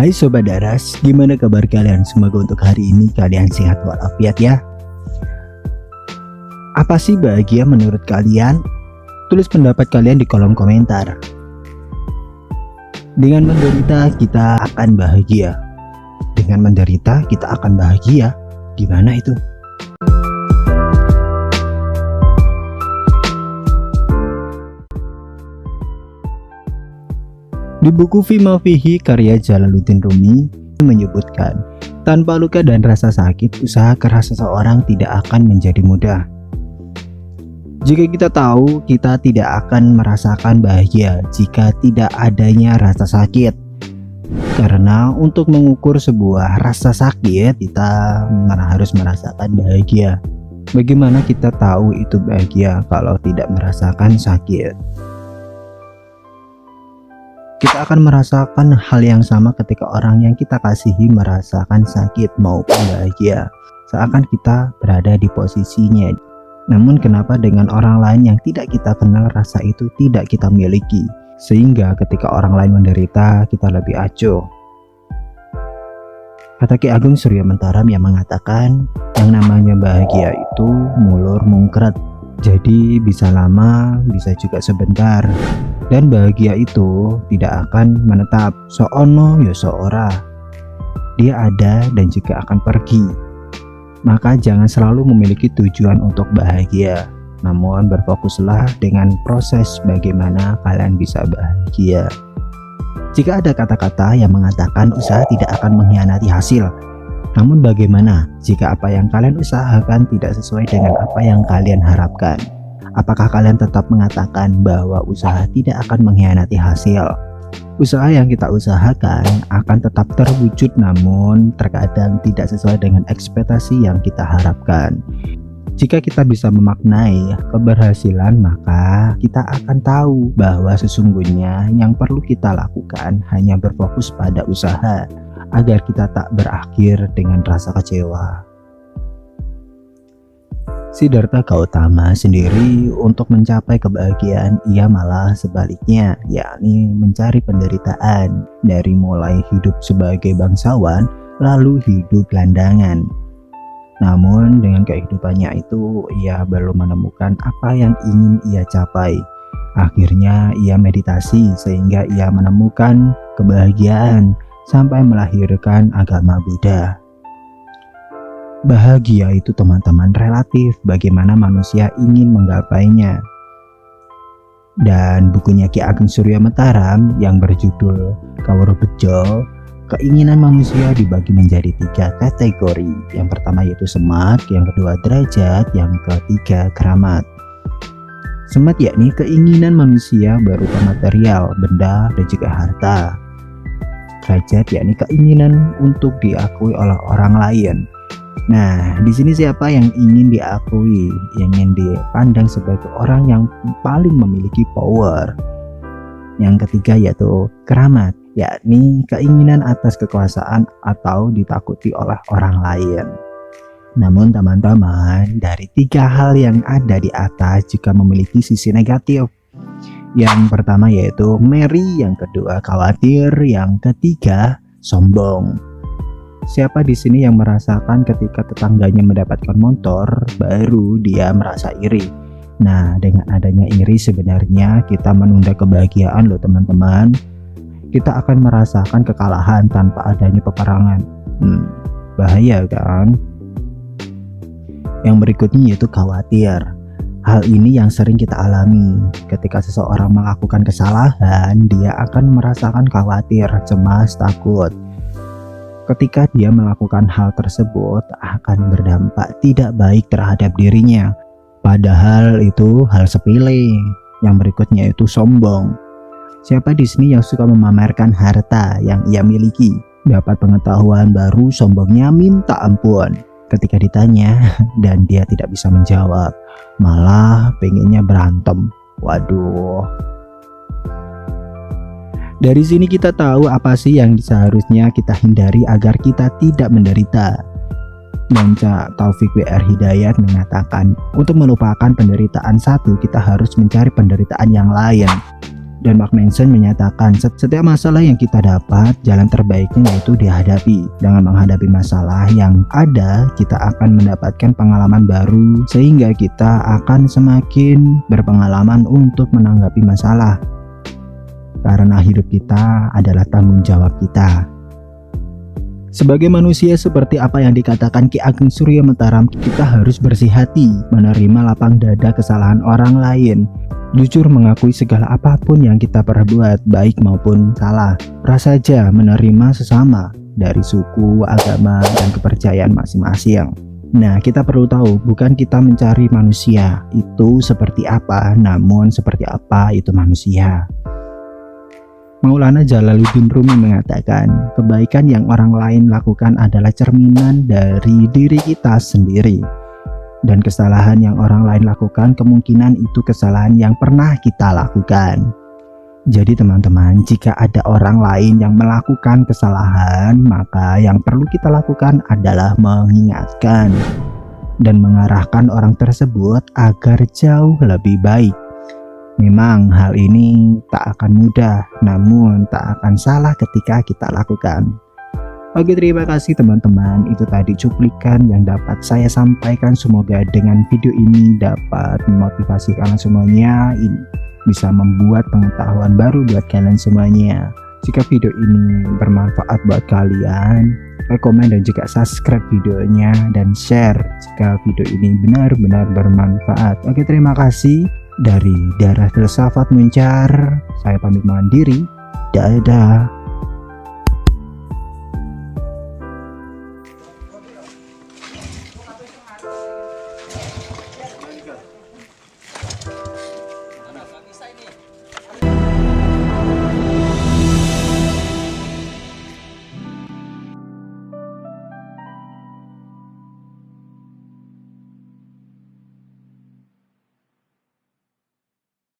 Hai Sobat Daras, gimana kabar kalian? Semoga untuk hari ini kalian sehat walafiat ya. Apa sih bahagia menurut kalian? Tulis pendapat kalian di kolom komentar. Dengan menderita kita akan bahagia. Dengan menderita kita akan bahagia. Gimana itu? Di buku Fima Fihi karya Jalaluddin Rumi menyebutkan, tanpa luka dan rasa sakit, usaha keras seseorang tidak akan menjadi mudah. Jika kita tahu, kita tidak akan merasakan bahagia jika tidak adanya rasa sakit. Karena untuk mengukur sebuah rasa sakit, kita harus merasakan bahagia. Bagaimana kita tahu itu bahagia kalau tidak merasakan sakit? Kita akan merasakan hal yang sama ketika orang yang kita kasihi merasakan sakit maupun bahagia, seakan kita berada di posisinya. Namun kenapa dengan orang lain yang tidak kita kenal rasa itu tidak kita miliki, sehingga ketika orang lain menderita kita lebih acuh? Kata Ki Ageng Surya Mentaram yang mengatakan, yang namanya bahagia itu mulur mungkret, jadi bisa lama bisa juga sebentar. Dan bahagia itu tidak akan menetap, soono ya seora. Dia ada dan juga akan pergi. Maka jangan selalu memiliki tujuan untuk bahagia, namun berfokuslah dengan proses bagaimana kalian bisa bahagia. Jika ada kata-kata yang mengatakan usaha tidak akan mengkhianati hasil, namun bagaimana jika apa yang kalian usahakan tidak sesuai dengan apa yang kalian harapkan? Apakah kalian tetap mengatakan bahwa usaha tidak akan mengkhianati hasil? Usaha yang kita usahakan akan tetap terwujud, namun terkadang tidak sesuai dengan ekspektasi yang kita harapkan. Jika kita bisa memaknai keberhasilan, maka kita akan tahu bahwa sesungguhnya yang perlu kita lakukan hanya berfokus pada usaha, agar kita tak berakhir dengan rasa kecewa. Siddhartha Gautama sendiri untuk mencapai kebahagiaan ia malah sebaliknya, yakni mencari penderitaan dari mulai hidup sebagai bangsawan lalu hidup gelandangan. Namun dengan kehidupannya itu ia belum menemukan apa yang ingin ia capai. Akhirnya ia meditasi sehingga ia menemukan kebahagiaan sampai melahirkan agama Buddha. Bahagia itu teman-teman relatif bagaimana manusia ingin menggapainya. Dan bukunya Ki Ageng Surya Mentaram yang berjudul Kawruh Bejo, keinginan manusia dibagi menjadi 3 kategori. Yang pertama yaitu semat, yang kedua derajat, yang ketiga keramat. Semat yakni keinginan manusia berupa material, benda, dan juga harta. Derajat yakni keinginan untuk diakui oleh orang lain. Nah, di sini siapa yang ingin diakui, yang ingin dipandang sebagai orang yang paling memiliki power. Yang ketiga yaitu keramat, yakni keinginan atas kekuasaan atau ditakuti oleh orang lain. Namun teman-teman, dari 3 hal yang ada di atas juga memiliki sisi negatif. Yang pertama yaitu meri, yang kedua khawatir, yang ketiga sombong. Siapa di sini yang merasakan ketika tetangganya mendapatkan motor baru dia merasa iri? Nah, dengan adanya iri sebenarnya kita menunda kebahagiaan loh teman-teman. Kita akan merasakan kekalahan tanpa adanya peperangan. Bahaya kan? Yang berikutnya yaitu khawatir. Hal ini yang sering kita alami. Ketika seseorang melakukan kesalahan, dia akan merasakan khawatir, cemas, takut. Ketika dia melakukan hal tersebut akan berdampak tidak baik terhadap dirinya. Padahal itu hal sepele. Yang berikutnya itu sombong. Siapa di sini yang suka memamerkan harta yang ia miliki? Dapat pengetahuan baru, sombongnya minta ampun. Ketika ditanya dan dia tidak bisa menjawab, malah pengennya berantem. Waduh. Dari sini kita tahu apa sih yang seharusnya kita hindari agar kita tidak menderita. Dan Cak Taufik BR Hidayat mengatakan, untuk melupakan penderitaan satu, kita harus mencari penderitaan yang lain. Dan Mark Manson menyatakan setiap masalah yang kita dapat, jalan terbaiknya yaitu dihadapi. Dengan menghadapi masalah yang ada, kita akan mendapatkan pengalaman baru sehingga kita akan semakin berpengalaman untuk menanggapi masalah. Karena hidup kita adalah tanggung jawab kita. Sebagai manusia seperti apa yang dikatakan Ki Ageng Surya Mataram, kita harus bersih hati, menerima lapang dada kesalahan orang lain, jujur mengakui segala apapun yang kita perbuat, baik maupun salah. Prasaja menerima sesama dari suku, agama, dan kepercayaan masing-masing. Nah, kita perlu tahu, bukan kita mencari manusia itu seperti apa, namun seperti apa itu manusia. Maulana Jalaluddin Rumi mengatakan, kebaikan yang orang lain lakukan adalah cerminan dari diri kita sendiri. Dan kesalahan yang orang lain lakukan kemungkinan itu kesalahan yang pernah kita lakukan. Jadi teman-teman, jika ada orang lain yang melakukan kesalahan, maka yang perlu kita lakukan adalah mengingatkan dan mengarahkan orang tersebut agar jauh lebih baik. Memang hal ini tak akan mudah, namun tak akan salah ketika kita lakukan. Oke, terima kasih teman-teman. Itu tadi cuplikan yang dapat saya sampaikan. Semoga dengan video ini dapat memotivasi kalian semuanya, bisa membuat pengetahuan baru buat kalian semuanya. Jika video ini bermanfaat buat kalian, komen dan juga subscribe videonya dan share jika video ini benar-benar bermanfaat. Oke, terima kasih. Dari Darah Filsafat Muncar, saya pamit mohon diri. Dadah.